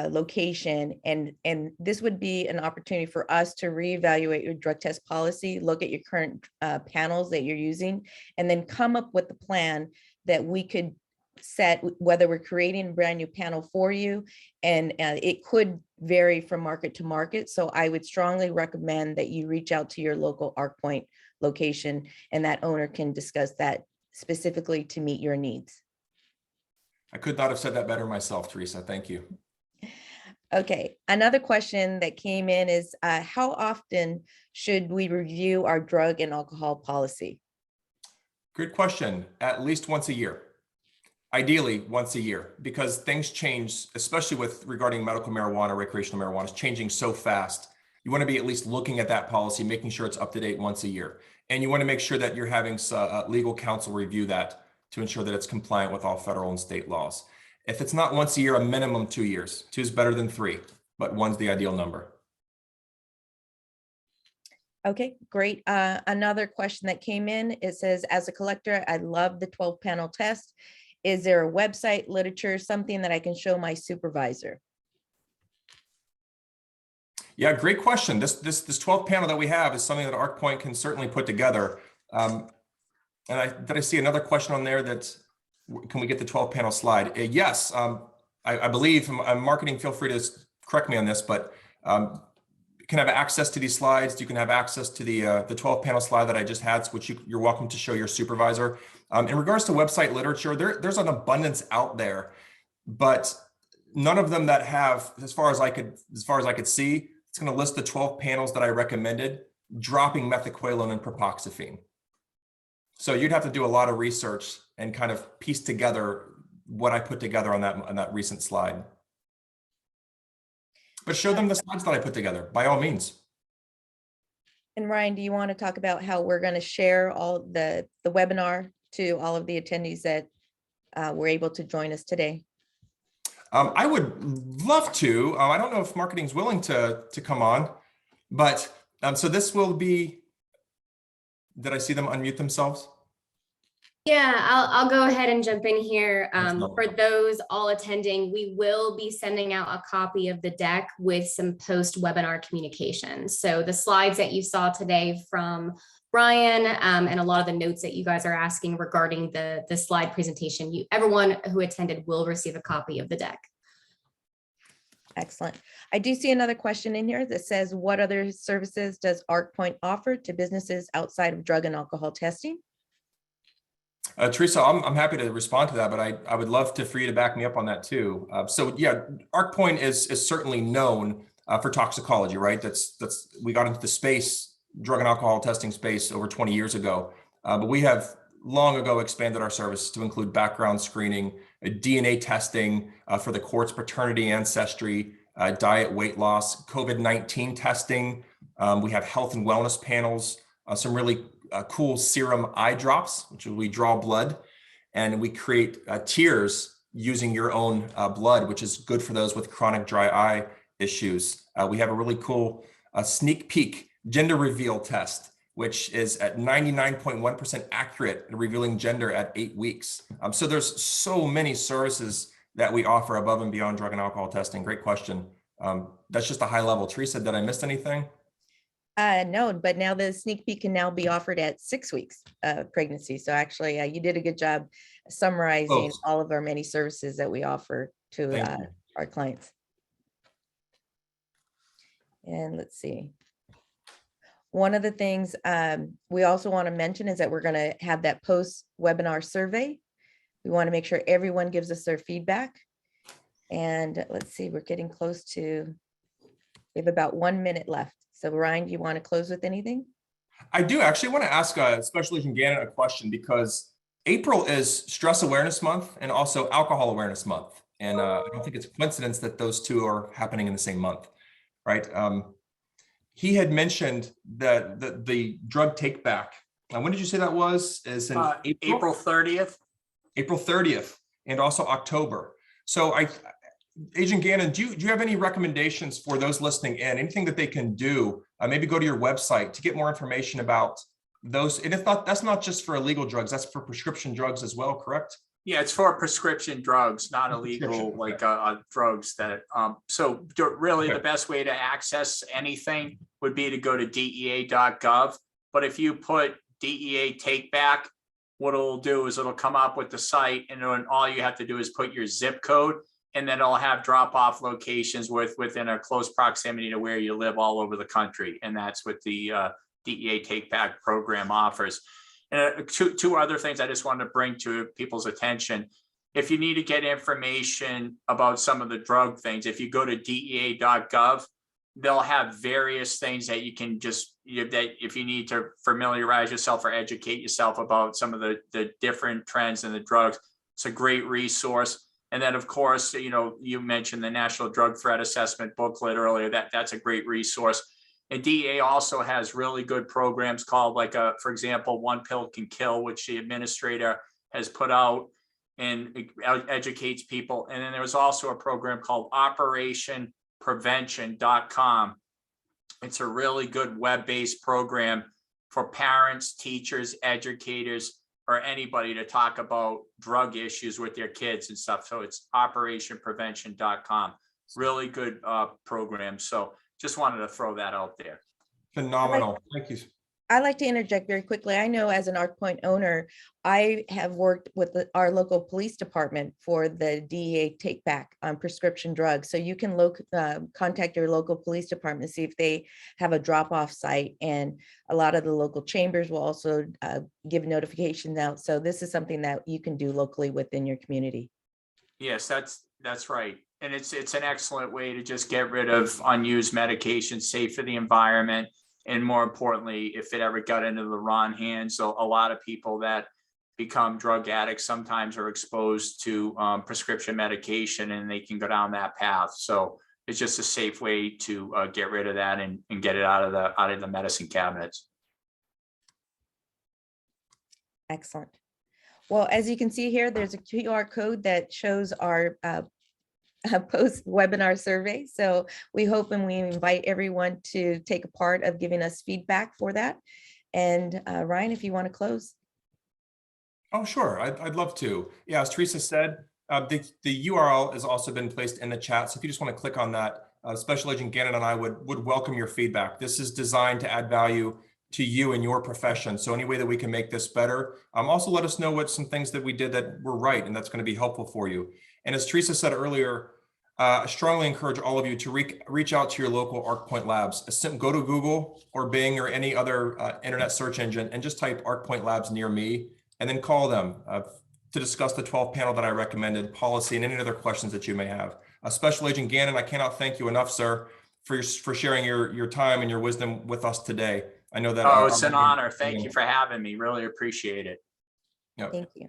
location, and this would be an opportunity for us to reevaluate your drug test policy, look at your current panels that you're using, and then come up with a plan that we could set, whether we're creating a brand new panel for you, and it could vary from market to market. So I would strongly recommend that you reach out to your local ArcPoint location, and that owner can discuss that specifically to meet your needs. I could not have said that better myself, Teresa. Thank you. Okay, another question that came in is how often should we review our drug and alcohol policy? Good question. At least once a year. Ideally once a year, because things change, especially regarding medical marijuana, recreational marijuana is changing so fast. You want to be at least looking at that policy, making sure it's up to date once a year. And you want to make sure that you're having legal counsel review that to ensure that it's compliant with all federal and state laws. If it's not once a year, a minimum 2 years. 2 is better than 3, but 1's the ideal number. Okay, great. Another question that came in, it says, as a collector, I love the 12-panel test. Is there a website, literature, something that I can show my supervisor? Yeah, great question. This 12 panel that we have is something that ArcPoint can certainly put together. And did I see another question on there that, can we get the 12 panel slide? Yes, I believe, marketing, feel free to correct me on this, but you can have access to these slides. You can have access to the 12 panel slide that I just had, which you're welcome to show your supervisor. In regards to website literature, there's an abundance out there, but none of them that have, as far as I could see, it's going to list the 12 panels that I recommended, dropping methaqualone and propoxyphene. So you'd have to do a lot of research and kind of piece together what I put together on that recent slide. But show them the slides that I put together, by all means. And Ryan, do you want to talk about how we're going to share all the webinar to all of the attendees that were able to join us today? I would love to. I don't know if marketing's willing to come on, but so this will be. Did I see them unmute themselves? Yeah, I'll go ahead and jump in here. Excellent. For those all attending, we will be sending out a copy of the deck with some post-webinar communications. So the slides that you saw today from Brian and a lot of the notes that you guys are asking regarding the slide presentation, everyone who attended will receive a copy of the deck. Excellent. I do see another question in here that says, what other services does ArcPoint offer to businesses outside of drug and alcohol testing? Teresa, I'm happy to respond to that, but I would love for you to back me up on that too. So yeah, ArcPoint is certainly known for toxicology, right? We got into the space, drug and alcohol testing space over 20 years ago, but we have long ago expanded our service to include background screening, DNA testing for the court's paternity, ancestry, diet, weight loss, COVID-19 testing. We have health and wellness panels, some really cool serum eye drops, which we draw blood, and we create tiers using your own blood, which is good for those with chronic dry eye issues. We have a really cool sneak peek gender reveal test, which is at 99.1% accurate in revealing gender at 8 weeks. So there's so many services that we offer above and beyond drug and alcohol testing. Great question. That's just a high level. Teresa, did I miss anything? No, but now the sneak peek can now be offered at 6 weeks of pregnancy. So actually, you did a good job summarizing all of our many services that we offer to our clients. And let's see. One of the things we also want to mention is that we're going to have that post-webinar survey. We want to make sure everyone gives us their feedback. And let's see, we're getting close to, we have about 1 minute left. So Ryan, do you want to close with anything? I do actually want to ask Special Agent Gannon a question, because April is Stress Awareness Month and also Alcohol Awareness Month. And I don't think it's a coincidence that those two are happening in the same month, right? He had mentioned that the drug take back. When did you say that was? Is in April 30th. April 30th and also October. So Agent Gannon, do you have any recommendations for those listening in? Anything that they can do? Maybe go to your website to get more information about those. And if not, that's not just for illegal drugs, that's for prescription drugs as well, correct? Yeah, it's for prescription drugs, not illegal like drugs that. So really the best way to access anything would be to go to DEA.gov. But if you put DEA take back, what it'll do is it'll come up with the site, and then all you have to do is put your zip code, and then it'll have drop-off locations within a close proximity to where you live all over the country. And that's what the DEA Take Back program offers. And two other things I just wanted to bring to people's attention. If you need to get information about some of the drug things, if you go to DEA.gov, they'll have various things that you can just, that if you need to familiarize yourself or educate yourself about some of the different trends in the drugs, it's a great resource. And then, of course, you mentioned the National Drug Threat Assessment booklet earlier. That's a great resource. And DEA also has really good programs called, for example, One Pill Can Kill, which the administrator has put out and educates people. And then there was also a program called OperationPrevention.com. It's a really good web-based program for parents, teachers, educators, or anybody to talk about drug issues with their kids and stuff. So it's OperationPrevention.com. Really good program. So just wanted to throw that out there. Phenomenal. Thank you. I'd like to interject very quickly. I know as an ArcPoint owner, I have worked with our local police department for the DEA take back on prescription drugs. So you can contact your local police department, see if they have a drop-off site, and a lot of the local chambers will also give notifications out. So this is something that you can do locally within your community. Yes, that's right. And it's an excellent way to just get rid of unused medications, safe for the environment. And more importantly, if it ever got into the wrong hands, so a lot of people that become drug addicts sometimes are exposed to prescription medication, and they can go down that path. So it's just a safe way to get rid of that and get it out of the medicine cabinets. Excellent. Well, as you can see here, there's a QR code that shows our post-webinar survey. So we hope and we invite everyone to take a part of giving us feedback for that. And Ryan, if you want to close. Oh, sure. I'd love to. Yeah, as Teresa said, the URL has also been placed in the chat. So if you just want to click on that, Special Agent Gannon and I would welcome your feedback. This is designed to add value to you and your profession. So any way that we can make this better, also let us know what some things that we did that were right, and that's going to be helpful for you. And as Teresa said earlier, I strongly encourage all of you to reach out to your local ArcPoint labs. Go to Google or Bing or any other internet search engine and just type ArcPoint labs near me, and then call them to discuss the 12 panel that I recommended, policy, and any other questions that you may have. Special Agent Gannon, I cannot thank you enough, sir, for sharing your time and your wisdom with us today. I know that. Oh, it's an honor. Thank you for having me. Really appreciate it. Yep. Thank you.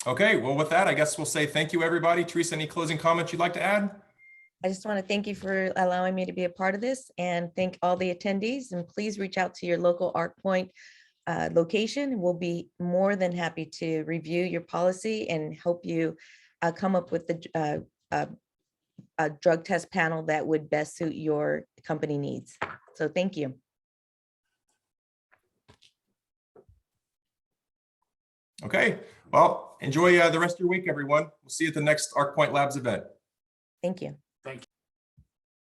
Okay, well, with that, I guess we'll say thank you, everybody. Teresa, any closing comments you'd like to add? I just want to thank you for allowing me to be a part of this, and thank all the attendees, and please reach out to your local ArcPoint location. We'll be more than happy to review your policy and help you come up with the a drug test panel that would best suit your company needs. So thank you. Okay, well, enjoy the rest of your week, everyone. We'll see you at the next ArcPoint Labs event. Thank you. Thank you.